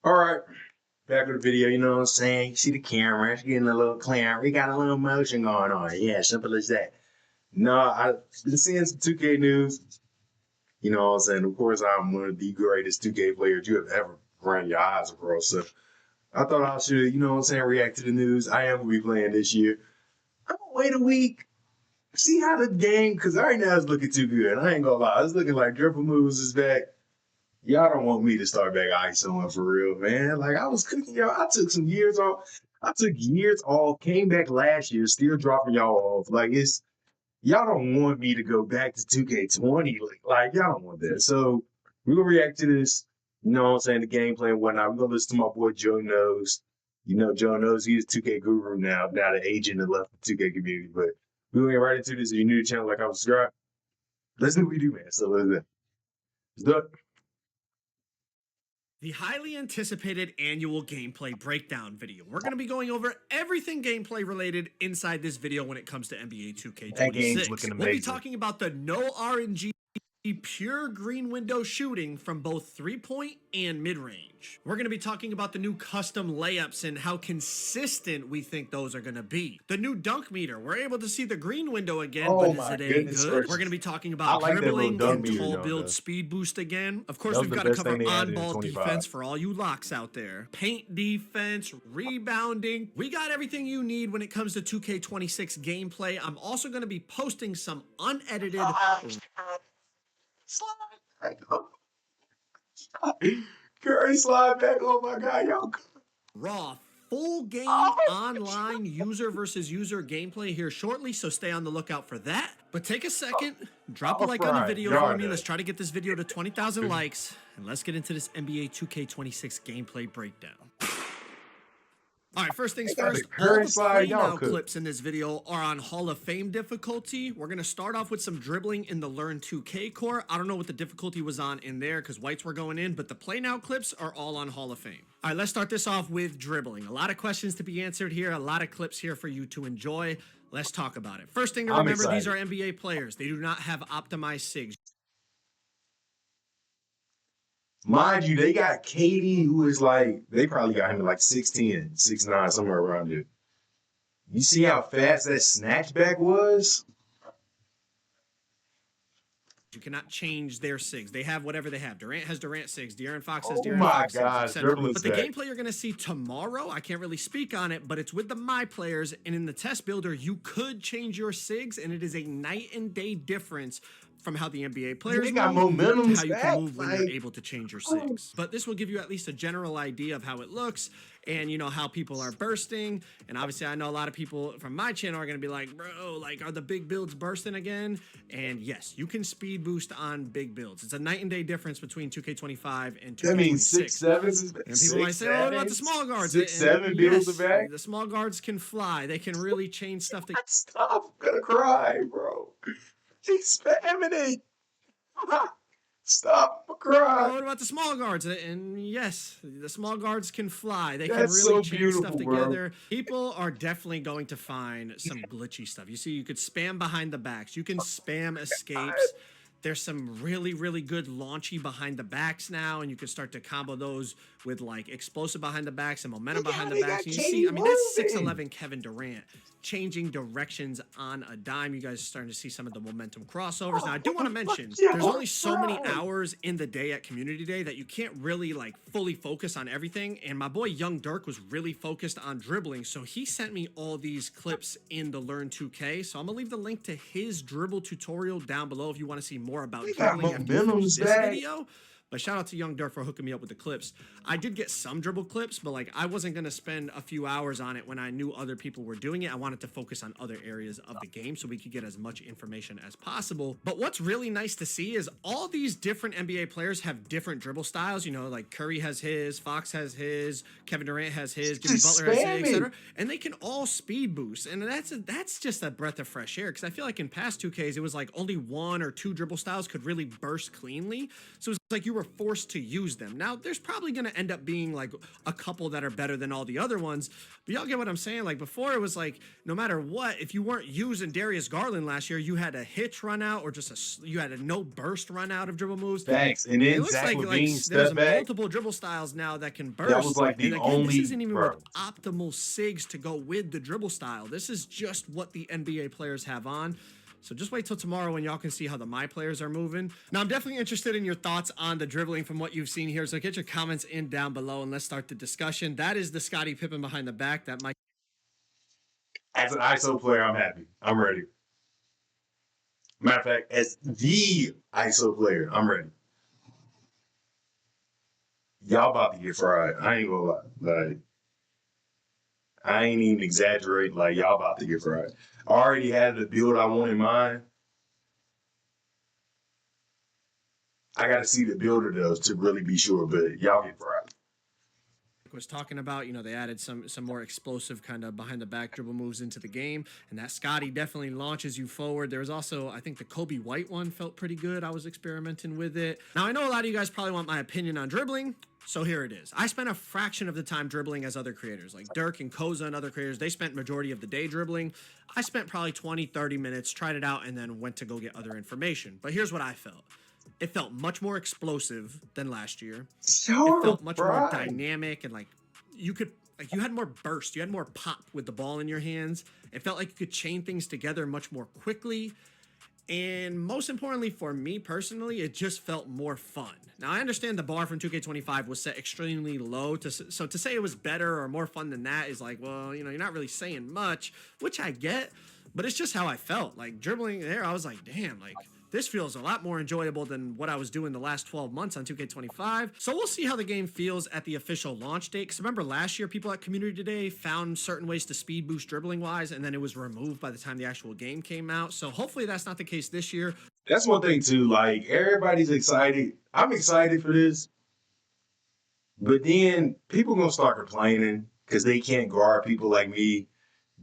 All right, back to the video. You know what I'm saying? You see the camera, it's getting a little clear. We got a little motion going on. Yeah, simple as that. No, I've been seeing some 2K news. You know what I'm saying? Of course, I'm one of the greatest 2K players you have ever run your eyes across. So I thought I should, you know what I'm saying, react to the news. I am going to be playing this year. I'm going to wait a week, see how the game, because right now it's looking too good. I ain't going to lie. It's looking like dribble moves is back. Y'all don't want me to start back ISOing for real, man. Like I was cooking y'all. I took some years off. I took years off, came back last year, still dropping y'all off. Like it's y'all don't want me to go back to 2K20. Like y'all don't want that. So we're gonna react to this. You know what I'm saying? The gameplay and whatnot. We're gonna listen to my boy Joe Knows. You know, Joe Knows he's 2K guru now the agent that left the 2K community. But we're gonna get right into this. If you're new to the channel, like I subscribe. Let's do what we do, man. So let's do it. The highly anticipated annual gameplay breakdown video. We're going to be going over everything gameplay related inside this video when it comes to NBA 2K26. That game's looking amazing. We'll be talking about the no RNG pure green window shooting from both three-point and mid-range. We're going to be talking about the new custom layups and how consistent we think those are going to be. The new dunk meter. We're able to see the green window again, but is it any good? We're going to be talking about dribbling and tall build speed boost again. Of course, we've got to cover on-ball defense for all you locks out there. Paint defense, rebounding. We got everything you need when it comes to 2K26 gameplay. I'm also going to be posting some unedited slide back. Curry slide back. Oh my God, y'all. Raw full game online user versus user gameplay here shortly, so stay on the lookout for that. But take a second, drop a like on the video for me. Let's try to get this video to 20,000 likes, and let's get into this NBA 2K26 gameplay breakdown. All right, first things first, all the play now clips in this video are on Hall of Fame difficulty. We're going to start off with some dribbling in the Learn 2K core. I don't know what the difficulty was on in there because whites were going in, but the play now clips are all on Hall of Fame. All right, let's start this off with dribbling. A lot of questions to be answered here, a lot of clips here for you to enjoy. Let's talk about it. First thing to remember, these are NBA players. They do not have optimized SIGs. Mind you, they got KD, who is like, they probably got him at like 6'10", 6'9", somewhere around there. You see how fast that snatchback was? You cannot change their SIGs. They have whatever they have. Durant has Durant SIGs. De'Aaron Fox has Oh De'Aaron my Fox God, SIGs. But the gameplay you're going to see tomorrow, I can't really speak on it, but it's with the My Players, and in the test builder, you could change your SIGs, and it is a night and day difference from how the NBA players move to how you can move when you're able to change your SIGs. But this will give you at least a general idea of how it looks and, you know, how people are bursting. And obviously, I know a lot of people from my channel are going to be like, bro, like, are the big builds bursting again? And yes, you can speed boost on big builds. It's a night and day difference between 2K25 and 2K26. That means 6'7". And people might say, oh, what about the small guards? 6'7" builds are back. The small guards can fly. They can really change stuff. Stop. I'm going to cry, bro. He's spamming it. Stop crying. What about the small guards? And yes, the small guards can fly. They can really change stuff together. Bro. People are definitely going to find some glitchy stuff. You see, you could spam behind the backs. You can spam escapes. There's some really, really good launchy behind the backs now, and you can start to combo those with like explosive behind the backs and momentum behind the backs. And you see, I mean, that's 6'11" Kevin Durant changing directions on a dime. You guys are starting to see some of the momentum crossovers. Now, I do want to mention, there's only so many hours in the day at Community Day that you can't really like fully focus on everything. And my boy Young Dirk was really focused on dribbling, so he sent me all these clips in the Learn 2K. So I'm gonna leave the link to his dribble tutorial down below if you want to see more about dribbling after this video. But shout out to Young Dirk for hooking me up with the clips. I did get some dribble clips, but like I wasn't going to spend a few hours on it when I knew other people were doing it. I wanted to focus on other areas of the game so we could get as much information as possible. But what's really nice to see is all these different NBA players have different dribble styles. You know, like Curry has his, Fox has his, Kevin Durant has his, Jimmy Butler has his, etc. And they can all speed boost. And that's just a breath of fresh air, because I feel like in past 2Ks, it was like only one or two dribble styles could really burst cleanly. So it's like you were are forced to use them. Now, there's probably going to end up being like a couple that are better than all the other ones, but y'all get what I'm saying? Like before, it was like no matter what, if you weren't using Darius Garland last year, you had a hitch run out or just you had a no burst run out of dribble moves. Thanks. And then It looks Zach like LaVine there's step back. multiple dribble styles now that can burst. That was like the and again, only. this isn't even with optimal SIGs to go with the dribble style. This is just what the NBA players have on. So just wait till tomorrow when y'all can see how the my players are moving. Now, I'm definitely interested in your thoughts on the dribbling from what you've seen here. So get your comments in down below and let's start the discussion. That is the Scottie Pippen behind the back. That might. As an ISO player, I'm happy. I'm ready. Matter of fact, as the ISO player, I'm ready. Y'all about to get fried. I ain't gonna lie. Like, I ain't even exaggerating. Like, y'all about to get fried. I already had the build I want in mind. I got to see the builder does to really be sure, but y'all get fried. Was talking about, you know, they added some more explosive kind of behind the back dribble moves into the game, and that Scottie definitely launches you forward. There was also, I think the Kobe White one felt pretty good. I was experimenting with it. Now, I know a lot of you guys probably want my opinion on dribbling, so here it is. I spent a fraction of the time dribbling as other creators, like Dirk and Koza and other creators. They spent majority of the day dribbling. I spent probably 20, 30 minutes, tried it out, and then went to go get other information. But here's what I felt. It felt much more explosive than last year. It felt much more dynamic and like you had more burst. You had more pop with the ball in your hands. It felt like you could chain things together much more quickly. And most importantly for me personally, it just felt more fun. Now, I understand the bar from 2K25 was set extremely low. So to say it was better or more fun than that is like, well, you know, you're not really saying much, which I get. But it's just how I felt. Like dribbling there, I was like, damn, like this feels a lot more enjoyable than what I was doing the last 12 months on 2K25. So we'll see how the game feels at the official launch date. Because remember last year, people at Community Day found certain ways to speed boost dribbling wise, and then it was removed by the time the actual game came out. So hopefully that's not the case this year. That's one thing too. Like everybody's excited. I'm excited for this. But then people gonna start complaining because they can't guard people like me.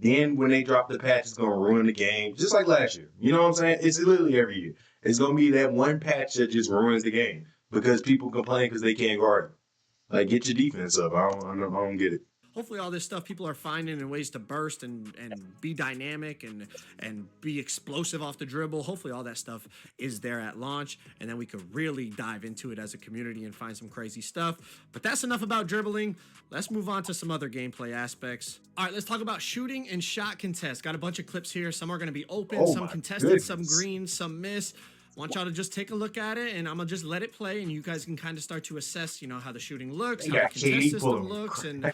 Then when they drop the patch, it's going to ruin the game, just like last year. You know what I'm saying? It's literally every year. It's going to be that one patch that just ruins the game because people complain because they can't guard it. Like, get your defense up. I don't get it. Hopefully all this stuff people are finding and ways to burst and be dynamic and be explosive off the dribble. Hopefully all that stuff is there at launch, and then we could really dive into it as a community and find some crazy stuff. But that's enough about dribbling. Let's move on to some other gameplay aspects. All right, let's talk about shooting and shot contests. Got a bunch of clips here. Some are going to be open, some contested, some green, some miss. Want y'all to just take a look at it, and I'm gonna just let it play, and you guys can kind of start to assess, you know, how the shooting looks, how the contest system looks, and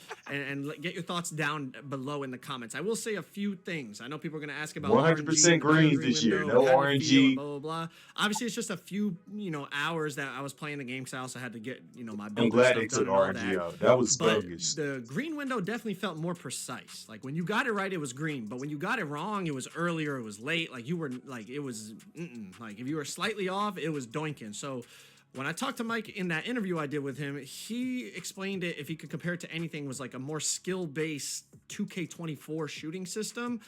get your thoughts down below in the comments. I will say a few things. I know people are gonna ask about 100% greens this year, no RNG. Blah blah blah. Obviously, it's just a few, you know, hours that I was playing the game, because I also had to get, you know, my build. I'm glad they took RNG out. That was bogus. The green window definitely felt more precise. Like when you got it right, it was green, but when you got it wrong, it was earlier, it was late. Like you were like it was like if you were slightly off, it was doinking. So when I talked to Mike in that interview I did with him, he explained it, if he could compare it to anything, was like a more skill-based 2K24 shooting system.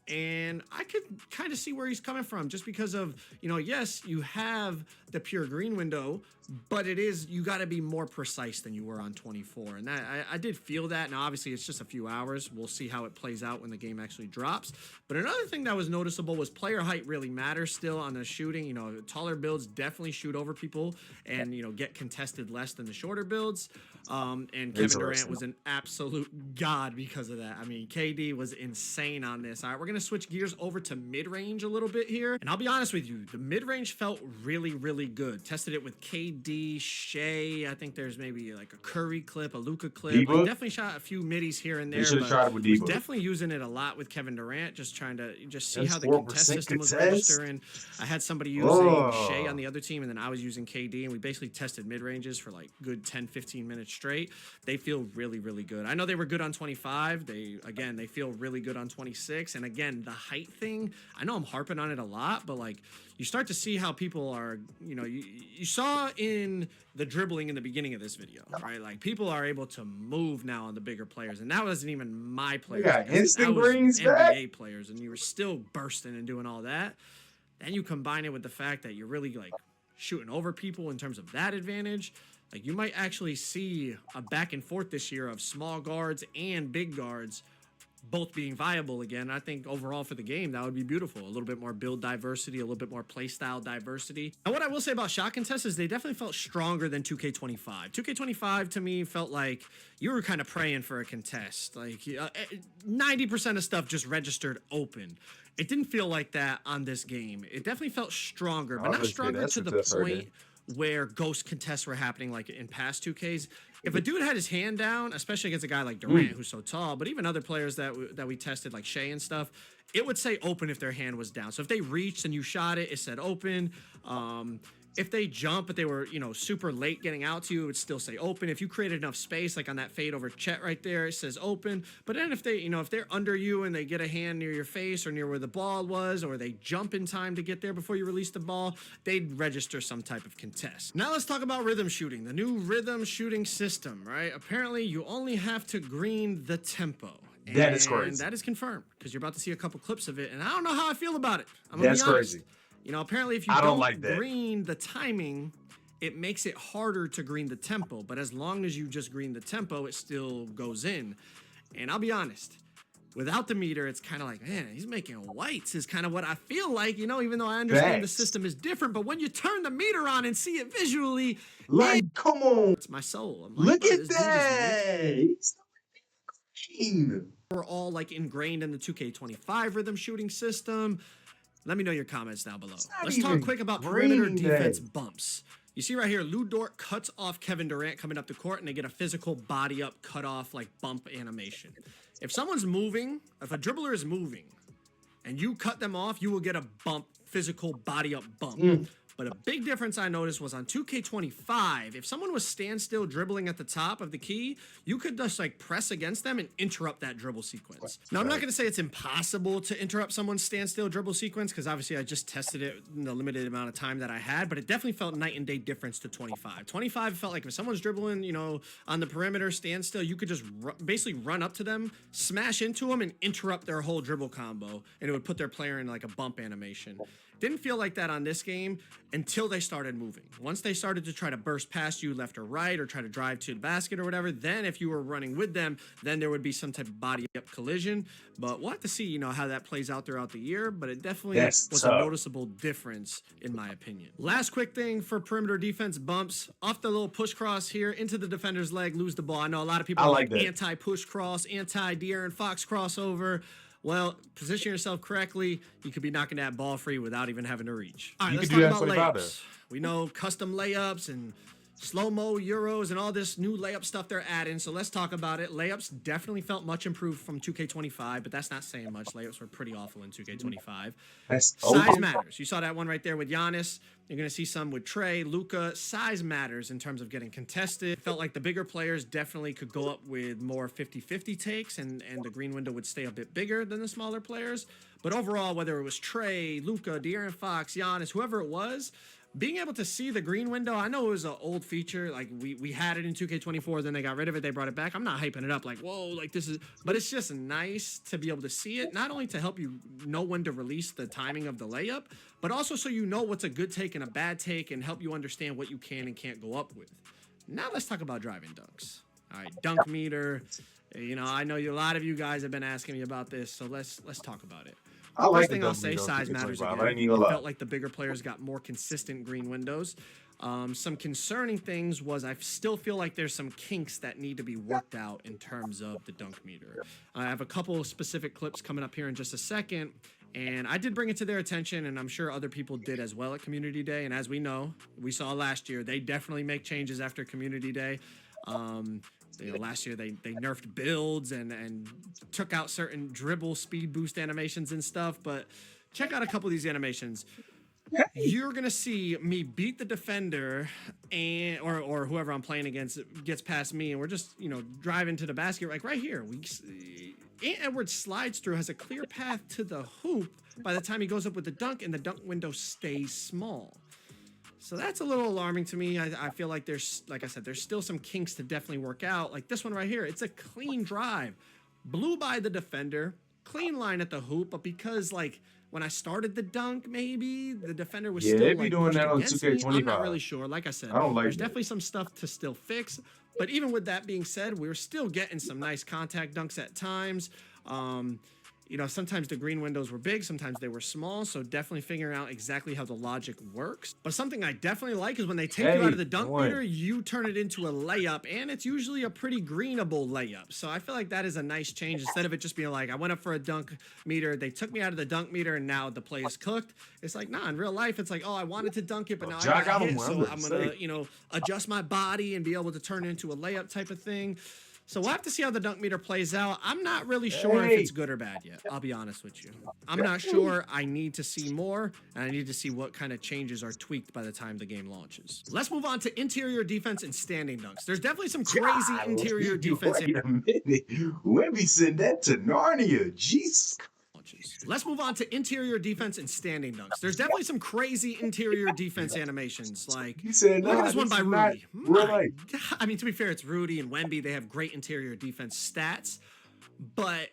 And I could kind of see where he's coming from, just because of, you know, yes, you have the pure green window, but it is, you got to be more precise than you were on 24. And that I did feel that. Now, obviously, it's just a few hours. We'll see how it plays out when the game actually drops. But another thing that was noticeable was player height really matters still on the shooting. You know, taller builds definitely shoot over people and, you know, get contested less than the shorter builds. And Kevin Durant was an absolute god because of that. I mean, KD was insane on this. All right, we're going to switch gears over to mid-range a little bit here. And I'll be honest with you, the mid-range felt really, really good. Tested it with KD, Shea. I think there's maybe like a Curry clip, a Luka clip. Like, definitely shot a few middies here and there. You should have tried it with was definitely using it a lot with Kevin Durant, just trying to see how the contest system was registering. I had somebody using Shea on the other team, and then I was using KD, and we basically tested mid-ranges for like good 10, 15 minutes straight. They feel really, really good. I know they were good on 25. They feel really good on 26. And again, the height thing, I know I'm harping on it a lot, but like you start to see how people are, you know, you saw in the dribbling in the beginning of this video, right? Like people are able to move now on the bigger players, and that wasn't even my players. Yeah, instant greens NBA players, and you were still bursting and doing all that. Then you combine it with the fact that you're really like shooting over people in terms of that advantage. Like, you might actually see a back and forth this year of small guards and big guards both being viable again. I think overall for the game, that would be beautiful. A little bit more build diversity, a little bit more play style diversity. And what I will say about shot contests is they definitely felt stronger than 2K25. 2K25 to me felt like you were kind of praying for a contest. Like 90% of stuff just registered open. It didn't feel like that on this game. It definitely felt stronger, but not stronger to the point where ghost contests were happening like in past 2Ks. If a dude had his hand down, especially against a guy like Durant, who's so tall, but even other players that we tested like Shea and stuff, it would say open if their hand was down. So if they reached and you shot it, it said open. If they jump, but they were, super late getting out to you, it would still say open. If you created enough space, like on that fade over Chet right there, it says open. But then if they, if they're under you and they get a hand near your face or near where the ball was, or they jump in time to get there before you release the ball, they'd register some type of contest. Now let's talk about rhythm shooting, the new rhythm shooting system, right? Apparently you only have to green the tempo. That is crazy. And that is confirmed because you're about to see a couple clips of it, and I don't know how I feel about it. That's crazy. Apparently if you don't like green the timing, it makes it harder to green the tempo. But as long as you just green the tempo, it still goes in. And I'll be honest, without the meter, it's kind of like, man, he's making whites is kind of what I feel like, even though I understand the system is different. But when you turn the meter on and see it visually, come on. It's my soul. I'm like, look at that. We're all like ingrained in the 2K25 rhythm shooting system. Let me know your comments down below. Let's talk quick about perimeter defense bumps. You see right here, Lou Dort cuts off Kevin Durant coming up the court, and they get a physical body up, cut off, like bump animation. If someone's moving, if a dribbler is moving, and you cut them off, you will get a bump, physical body up bump. But a big difference I noticed was on 2K25, if someone was standstill dribbling at the top of the key, you could just like press against them and interrupt that dribble sequence. Now, I'm not going to say it's impossible to interrupt someone's standstill dribble sequence, because obviously I just tested it in the limited amount of time that I had, but it definitely felt night and day difference to 25. 25 felt like if someone's dribbling, on the perimeter, standstill, you could just basically run up to them, smash into them, and interrupt their whole dribble combo, and it would put their player in like a bump animation. Didn't feel like that on this game until they started moving. Once they started to try to burst past you left or right, or try to drive to the basket or whatever, then if you were running with them, then there would be some type of body up collision. But we'll have to see, how that plays out throughout the year. But it definitely was a noticeable difference in my opinion. Last quick thing for perimeter defense bumps, off the little push cross here into the defender's leg, lose the ball. I know a lot of people are like anti-push cross, anti-De'Aaron Fox crossover. Well, position yourself correctly, you could be knocking that ball free without even having to reach. All right, let's talk about layups. We know custom layups and slow-mo Euros and all this new layup stuff they're adding, so let's talk about it. Layups definitely felt much improved from 2K25, but that's not saying much. Layups were pretty awful in 2K25. Size matters. You saw that one right there with Giannis. You're going to see some with Trey, Luka. Size matters in terms of getting contested. It felt like the bigger players definitely could go up with more 50-50 takes, and the green window would stay a bit bigger than the smaller players. But overall, whether it was Trey, Luka, De'Aaron Fox, Giannis, whoever it was, being able to see the green window, I know it was an old feature. Like, we had it in 2K24, then they got rid of it, they brought it back. I'm not hyping it up like, whoa, like this is, but it's just nice to be able to see it, not only to help you know when to release the timing of the layup, but also so you know what's a good take and a bad take, and help you understand what you can and can't go up with. Now let's talk about driving dunks. All right, dunk meter. I know a lot of you guys have been asking me about this, so let's talk about it. First thing I'll say, size matters again. It felt like the bigger players got more consistent green windows. Some concerning things was I still feel like there's some kinks that need to be worked out in terms of the dunk meter. I have a couple of specific clips coming up here in just a second, and I did bring it to their attention, and I'm sure other people did as well at Community Day. And as we know, we saw last year, they definitely make changes after Community Day. Last year they nerfed builds and took out certain dribble speed boost animations and stuff, but check out a couple of these animations. You're gonna see me beat the defender, and or whoever I'm playing against gets past me, and we're just driving to the basket. Like right here, Ant Edwards slides through, has a clear path to the hoop by the time he goes up with the dunk, and the dunk window stays small. So that's a little alarming to me. I feel like like I said, there's still some kinks to definitely work out. Like this one right here, it's a clean drive. Blew by the defender, clean line at the hoop, but because like when I started the dunk, maybe the defender was Yeah, still they be like doing pushed that on against me. I'm not 2K25. really sure. Like I said, I don't like there's that. definitely some stuff to still fix. But even with that being said, we were still getting some nice contact dunks at times. You know, sometimes the green windows were big, sometimes they were small, so definitely figuring out exactly how the logic works. But something I definitely like is when they take you out of the dunk meter, you turn it into a layup, and it's usually a pretty greenable layup. So I feel like that is a nice change. Instead of it just being like, I went up for a dunk meter, they took me out of the dunk meter, and now the play is cooked. It's like, nah, in real life, it's like, oh, I wanted to dunk it, but now I got hit, so I'm gonna, you know, adjust my body and be able to turn it into a layup type of thing. So we'll have to see how the dunk meter plays out. I'm not really sure if it's good or bad yet. I'll be honest with you. I'm not sure. I need to see more, and I need to see what kind of changes are tweaked by the time the game launches. Let's move on to interior defense and standing dunks. There's definitely some crazy interior defense. Wait a minute. Let me send that to Narnia. Jesus. Let's move on to interior defense and standing dunks. There's definitely some crazy interior defense animations. Like, look at this one by Rudy. I mean, to be fair, it's Rudy and Wemby. They have great interior defense stats, but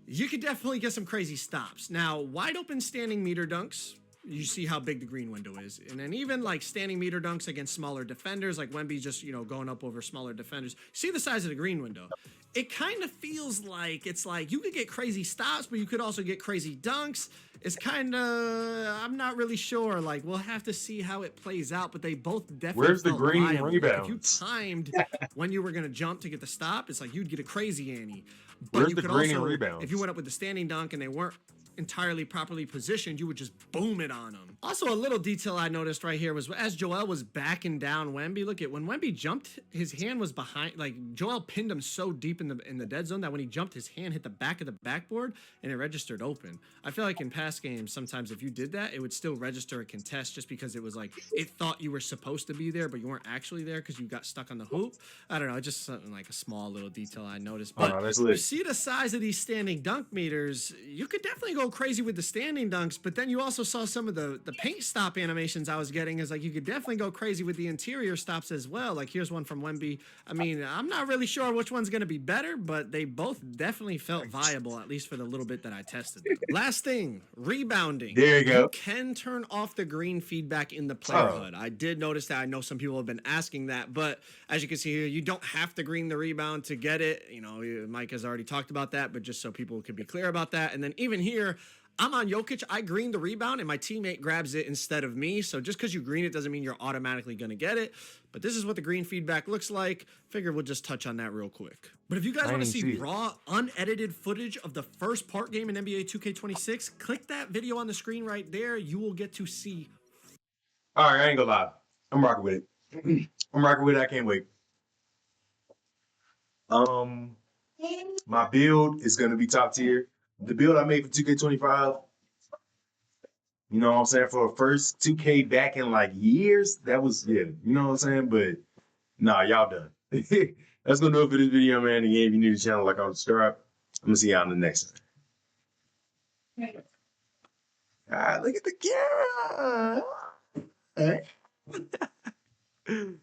you could definitely get some crazy stops. Now, wide open standing meter dunks, you see how big the green window is. And then even like standing meter dunks against smaller defenders, like Wemby just, you know, going up over smaller defenders. See the size of the green window. It kind of feels like it's like you could get crazy stops, but you could also get crazy dunks. It's kind of, I'm not really sure. Like, we'll have to see how it plays out, but they both definitely Where's the green rebounds? If you timed when you were going to jump to get the stop, it's like you'd get a crazy ante. But Where's you the could green also, rebounds? if you went up with the standing dunk and they weren't entirely properly positioned, you would just boom it on them. Also, a little detail I noticed right here was as Joel was backing down Wemby, look at when Wemby jumped, his hand was behind, like Joel pinned him so deep in the dead zone that when he jumped, his hand hit the back of the backboard and it registered open. I feel like in past games, sometimes if you did that, it would still register a contest just because it was like, it thought you were supposed to be there, but you weren't actually there because you got stuck on the hoop. I don't know, just something like a small little detail I noticed. But you see the size of these standing dunk meters, you could definitely go crazy with the standing dunks, but then you also saw some of the paint stop animations I was getting is like you could definitely go crazy with the interior stops as well. Like here's one from Wemby. I mean, I'm not really sure which one's going to be better, but they both definitely felt viable, at least for the little bit that I tested them. Last thing, rebounding. There you go. You can turn off the green feedback in the player HUD. I did notice that. I know some people have been asking that, but as you can see here, you don't have to green the rebound to get it. You know, Mike has already talked about that, but just so people can be clear about that. And then even here, I'm on Jokic. I green the rebound, and my teammate grabs it instead of me. So just because you green it doesn't mean you're automatically going to get it. But this is what the green feedback looks like. Figure we'll just touch on that real quick. But if you guys want to see raw, unedited footage of the first part game in NBA 2K26, click that video on the screen right there. You will get to see. All right, I ain't gonna lie. I'm rocking with it. I'm rocking with it. I can't wait. My build is gonna be top tier. The build I made for 2K25, you know what I'm saying, for a first 2K back in like years, that was, yeah, you know what I'm saying? But nah, y'all done. That's gonna do it for this video, man. Again, if you're new to the channel, like, comment, subscribe. I'm gonna see y'all in the next one. All right, look at the camera. All right.